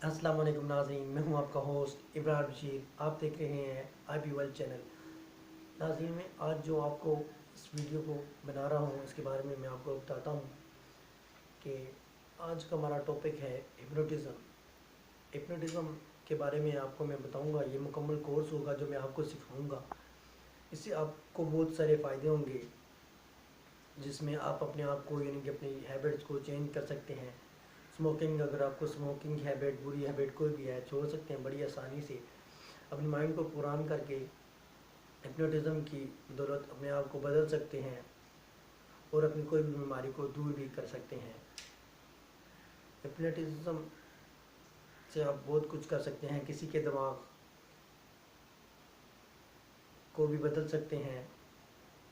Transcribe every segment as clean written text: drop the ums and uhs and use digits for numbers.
अस्सलाम वालेकुम नाज़रीन, मैं हूं आपका होस्ट इब्रार बशीर। आप देख रहे हैं IP वर्ल्ड चैनल। नाज़रीन, मैं आज जो आपको इस वीडियो को बना रहा हूं इसके बारे में मैं आपको बताता हूं कि आज का हमारा टॉपिक है हिप्नोटिज़म। हिप्नोटिज़म के बारे में आपको मैं बताऊंगा। ये मुकम्मल कोर्स होगा जो मैं आपको सिखाऊंगा। इससे आपको बहुत सारे फ़ायदे होंगे, जिसमें आप अपने आप को यानी कि अपनी हैबिट्स को चेंज कर सकते हैं। स्मोकिंग, अगर आपको स्मोकिंग हैबिट, बुरी हैबिट कोई भी है, छोड़ सकते हैं बड़ी आसानी से। अपने माइंड को पुरान करके हिप्नोटिज़म की बदौलत अपने आप को बदल सकते हैं और अपनी कोई भी बीमारी को दूर भी कर सकते हैं। हिप्नोटिज़म से आप बहुत कुछ कर सकते हैं। किसी के दिमाग को भी बदल सकते हैं,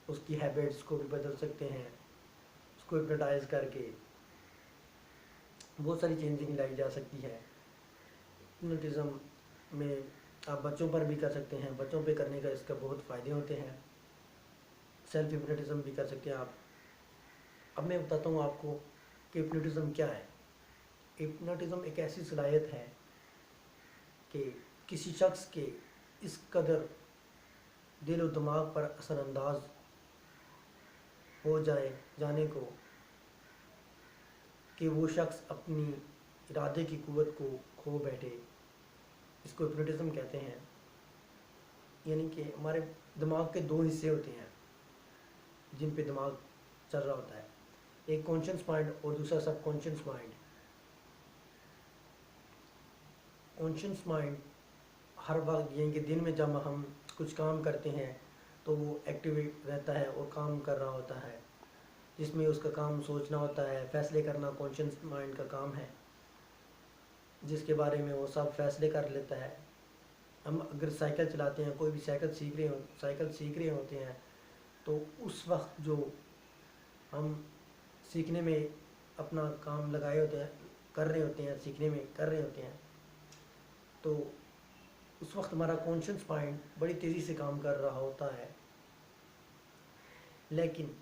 उसकी हैबिट्स को भी बदल सकते हैं। उसको हिप्नोटाइज करके बहुत सारी चेंजिंग लाई जा सकती है। हिप्नोटिज़म में आप बच्चों पर भी कर सकते हैं। बच्चों पे करने का इसका बहुत फ़ायदे होते हैं। सेल्फ हिप्नोटिज़म भी कर सकते हैं आप। अब मैं बताता हूँ आपको कि हिप्नोटिज़म क्या है। हिप्नोटिज़म एक ऐसी सलाहियत है कि किसी शख्स के इस कदर दिल और दिमाग पर असरअंदाज हो जाने को कि वो शख्स अपनी इरादे की क़ुव्वत को खो बैठे, इसको हिप्नोटिज़म कहते हैं। यानी कि हमारे दिमाग के दो हिस्से होते हैं जिन पे दिमाग चल रहा होता है, एक कॉन्शियस माइंड और दूसरा सब कॉन्शियस माइंड। कॉन्शियस माइंड हर वक्त यानी कि दिन में जब हम कुछ काम करते हैं तो वो एक्टिव रहता है और काम कर रहा होता है, जिसमें उसका काम सोचना होता है, फैसले करना कॉन्शियस माइंड का काम है, जिसके बारे में वो सब फैसले कर लेता है। हम अगर साइकिल चलाते हैं, कोई भी साइकिल सीख रहे होते हैं, तो उस वक्त जो हम सीखने में अपना काम लगाए होते हैं, कर रहे होते हैं, सीखने में कर रहे होते हैं, तो उस वक्त हमारा कॉन्शियस माइंड बड़ी तेज़ी से काम कर रहा होता है। लेकिन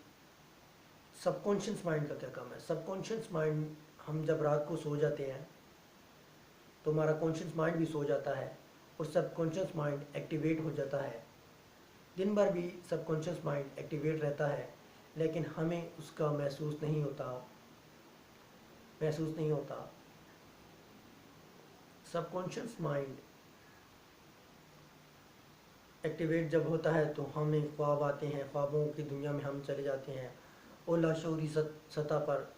सबकॉन्शियस माइंड का क्या काम है? सबकॉन्शियस माइंड, हम जब रात को सो जाते हैं तो हमारा कॉन्शियस माइंड भी सो जाता है और सबकॉन्शियस माइंड एक्टिवेट हो जाता है। दिन भर भी सबकॉन्शियस माइंड एक्टिवेट रहता है, लेकिन हमें उसका महसूस नहीं होता। सबकॉन्शियस माइंड एक्टिवेट जब होता है तो हमें ख्वाब आते हैं, ख्वाबों की दुनिया में हम चले जाते हैं और लाशऊरी सतह पर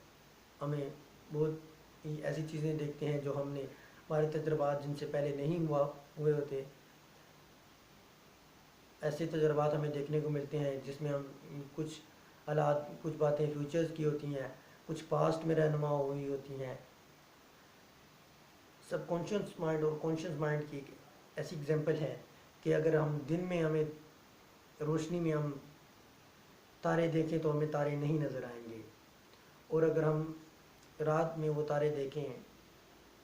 हमें बहुत ही ऐसी चीज़ें देखते हैं जो हमने हमारे तजुर्बात जिनसे पहले नहीं हुए होते। ऐसे तजुर्बात हमें देखने को मिलते हैं जिसमें हम कुछ हालात, कुछ बातें फ्यूचर्स की होती हैं, कुछ पास्ट में रहनुमा हुई होती हैं। सबकॉन्शियस माइंड और कॉन्शियस माइंड की एक ऐसी एग्जांपल है कि अगर हम दिन में हमें रोशनी में हम तारे देखें तो हमें तारे नहीं नज़र आएंगे, और अगर हम रात में वो तारे देखें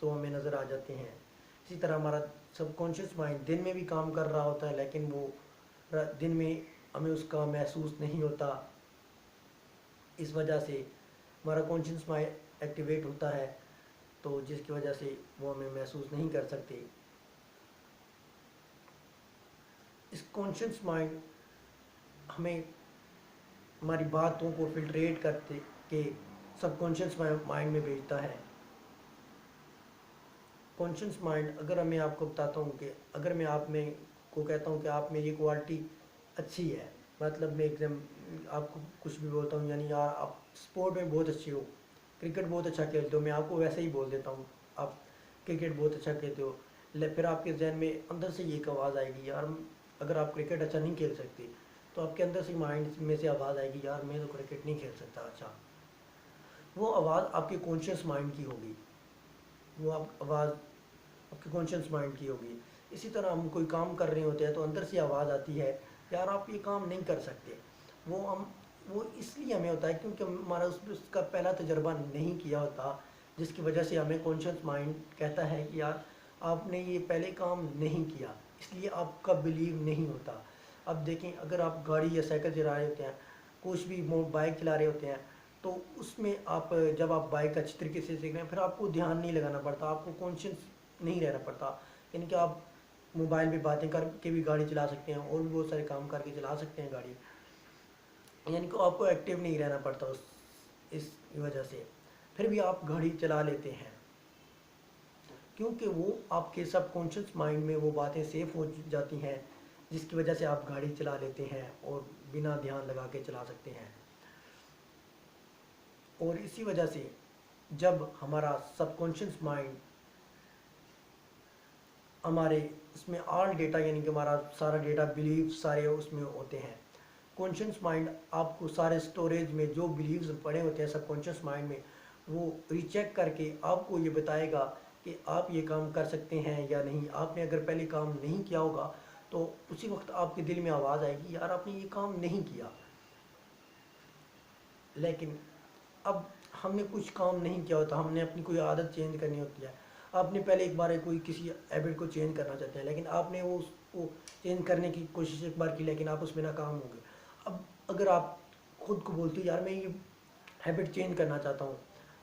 तो हमें नज़र आ जाते हैं। इसी तरह हमारा सबकॉन्शियस माइंड दिन में भी काम कर रहा होता है, लेकिन वो दिन में हमें उसका महसूस नहीं होता। इस वजह से हमारा कॉन्शियस माइंड एक्टिवेट होता है, तो जिसकी वजह से वो हमें महसूस नहीं कर सकते। इस कॉन्शियस माइंड हमें हमारी बातों को फिल्ट्रेट करते के सबकॉन्शियस माइंड में भेजता है। कॉन्शियस माइंड, अगर मैं आपको बताता हूँ कि अगर मैं आप में को कहता हूँ कि आप में ये क्वालिटी अच्छी है, मतलब मैं एग्जाम आपको कुछ भी बोलता हूँ, यानी यार आप स्पोर्ट में बहुत अच्छे हो, क्रिकेट बहुत अच्छा खेलते हो, मैं आपको वैसे ही बोल देता हूँ आप क्रिकेट बहुत अच्छा खेलते हो, फिर आपके जहन में अंदर से ये एक आवाज़ आएगी, यार अगर आप क्रिकेट अच्छा नहीं खेल सकते तो आपके अंदर से माइंड में से आवाज़ आएगी, यार मैं तो क्रिकेट नहीं खेल सकता अच्छा। वो आवाज़ आपके कॉन्शियस माइंड की होगी, वो आवाज़ आपके कॉन्शियस माइंड की होगी। इसी तरह हम कोई काम कर रहे होते हैं तो अंदर से आवाज़ आती है, यार आप ये काम नहीं कर सकते। वो इसलिए हमें होता है क्योंकि हमारा उसका पहला तजर्बा नहीं किया होता, जिसकी वजह से हमें कॉन्शियस माइंड कहता है कि यार आपने ये पहले काम नहीं किया, इसलिए आपका बिलीव नहीं होता। अब देखें, अगर आप गाड़ी या साइकिल चला रहे होते हैं, कुछ भी बाइक चला रहे होते हैं, तो उसमें आप जब आप बाइक अच्छी तरीके से सीख रहे हैं, फिर आपको ध्यान नहीं लगाना पड़ता, आपको कॉन्शियस نہیں رہنا پڑتا، یعنی کہ آپ موبائل پہ باتیں کر کے بھی گاڑی چلا سکتے ہیں اور بھی بہت سارے کام کر کے چلا سکتے ہیں گاڑی، یعنی کہ آپ کو ایکٹیو نہیں رہنا پڑتا اس وجہ سے پھر بھی آپ گاڑی چلا لیتے ہیں، کیونکہ وہ آپ کے سب کانشیس مائنڈ میں وہ باتیں سیف ہو جاتی ہیں، جس کی وجہ سے آپ گاڑی چلا لیتے ہیں اور بنا دھیان لگا کے چلا سکتے ہیں۔ اور اسی وجہ سے جب ہمارا سب کانشیس مائنڈ ہمارے اس میں آل ڈیٹا، یعنی کہ ہمارا سارا ڈیٹا بلیف سارے اس میں ہوتے ہیں، کانشیس مائنڈ آپ کو سارے سٹوریج میں جو بلیفز پڑے ہوتے ہیں سب کانشیس مائنڈ میں، وہ ریچیک کر کے آپ کو یہ بتائے گا کہ آپ یہ کام کر سکتے ہیں یا نہیں۔ آپ نے اگر پہلے کام نہیں کیا ہوگا تو اسی وقت آپ کے دل میں آواز آئے گی یار آپ نے یہ کام نہیں کیا، لیکن اب ہم نے کچھ کام نہیں کیا ہوتا، ہم نے اپنی کوئی عادت چینج کرنی ہوتی ہے، آپ نے پہلے ایک بار کوئی کسی ہیبٹ کو چینج کرنا چاہتے ہیں، لیکن آپ نے اس کو چینج کرنے کی کوشش ایک بار کی لیکن آپ اس میں ناکام ہو گئے۔ اب اگر آپ خود کو بولتے یار میں یہ ہیبٹ چینج کرنا چاہتا ہوں،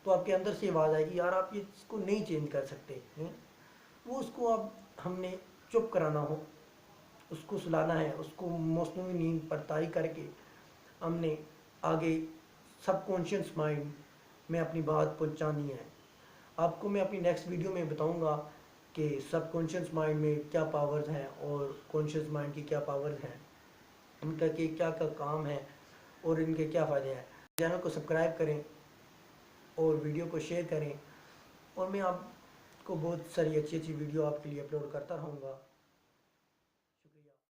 تو آپ کے اندر سے آواز آئے گی یار آپ یہ اس کو نہیں چینج کر سکتے ہیں، وہ اس کو اب ہم نے چپ کرانا ہو، اس کو سلانا ہے، اس کو مصنوعی نیند پر طاری کر کے ہم نے آگے سب کانشیس مائنڈ میں اپنی بات پہنچانی ہے۔ آپ کو میں اپنی نیکسٹ ویڈیو میں بتاؤں گا کہ سب کانشیس مائنڈ میں کیا پاورز ہیں اور کانشیس مائنڈ کی کیا پاورز ہیں، ان کا کیا کیا کام ہے اور ان کے کیا فائدے ہیں۔ چینل کو سبسکرائب کریں اور ویڈیو کو شیئر کریں، اور میں آپ کو بہت ساری اچھی اچھی ویڈیو آپ کے لیے اپلوڈ کرتا رہوں گا۔